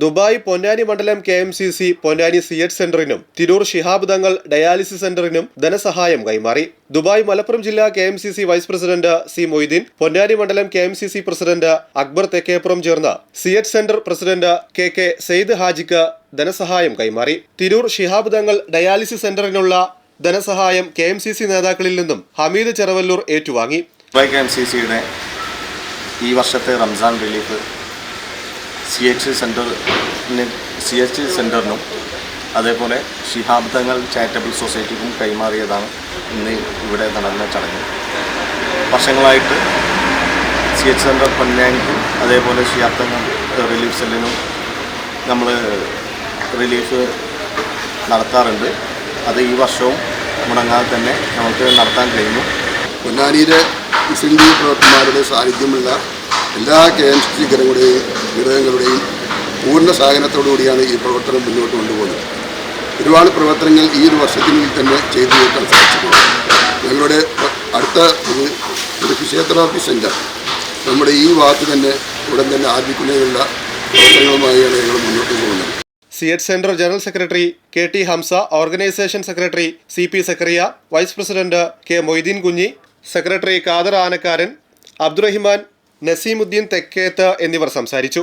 Dubai Ponnani മണ്ഡലം KMCC Ponnani CH സെന്ററിനും Tirur Shihab Thangal dialysis സെന്ററിനും ധനസഹായം കൈമാറി. ദുബായ് മലപ്പുറം ജില്ലാ KMCC vice president C Moideen, Ponnani മണ്ഡലം KMCC പ്രസിഡന്റ് അക്ബർ തെക്കേപ്പുറം ചേർന്ന് CH centre president KK Sayed ഹാജിക്ക് ധനസഹായം കൈമാറി. തിരൂർ ശിഹാബ് തങ്ങൾ ഡയാലിസിസ് സെന്ററിനുള്ള ധനസഹായം KMCC നേതാക്കളിൽ നിന്നും ഹമീദ് ചെറവല്ലൂർ ഏറ്റുവാങ്ങി. ദുബായ് KMCCയുടെ ഈ വർഷത്തെ റംസാൻ റിലീഫ് CH സെന്ററിനും അതേപോലെ ശിഹാബ് തങ്ങൾ ചാരിറ്റബിൾ സൊസൈറ്റിക്കും കൈമാറിയതാണ് ഇന്ന് ഇവിടെ നടന്ന ചടങ്ങ്. വർഷങ്ങളായിട്ട് CH സെന്റർ പൊന്നാനിക്കും അതേപോലെ ശിഹാബ് തങ്ങൾ റിലീഫ് സെല്ലിനും നമ്മൾ റിലീഫ് നടത്താറുണ്ട്. അത് ഈ വർഷവും മുടങ്ങാതെ തന്നെ നമുക്ക് നടത്താൻ കഴിഞ്ഞു. പൊന്നാനിയിലെ മുസ്ലിം ലീഗ് പ്രവർത്തകന്മാരുടെ സാന്നിധ്യമുള്ള എല്ലാ KMCC ഘടകങ്ങളുടെയും പൂർണ്ണ സഹകരണത്തോടുകൂടിയാണ് ഈ പ്രവർത്തനം മുന്നോട്ട് കൊണ്ടുപോകുന്നത്. ഒരുപാട് പ്രവർത്തനങ്ങൾ ഈ ഒരു വർഷത്തിനുള്ളിൽ തന്നെ ചെയ്തു തീർക്കാൻ സാധിച്ചിട്ടുണ്ട്. ഞങ്ങളുടെ അടുത്ത ഒരു ഫിസിയോതെറാപ്പി സെൻറ്റർ നമ്മുടെ ഈ ഭാഗത്ത് തന്നെ ഉടൻ തന്നെ ആരംഭിക്കുന്നതിനുള്ള പ്രവർത്തനങ്ങളുമായാണ് ഞങ്ങൾ മുന്നോട്ട് പോകുന്നത്. CH centre general secretary KT Hamza, organisation secretary CP Zakariya, vice president K Moideen Kunhi, secretary Khader Anakkaran, Abdurahiman, Naseemuddin Thekketh എന്നിവർ സംസാരിച്ചു.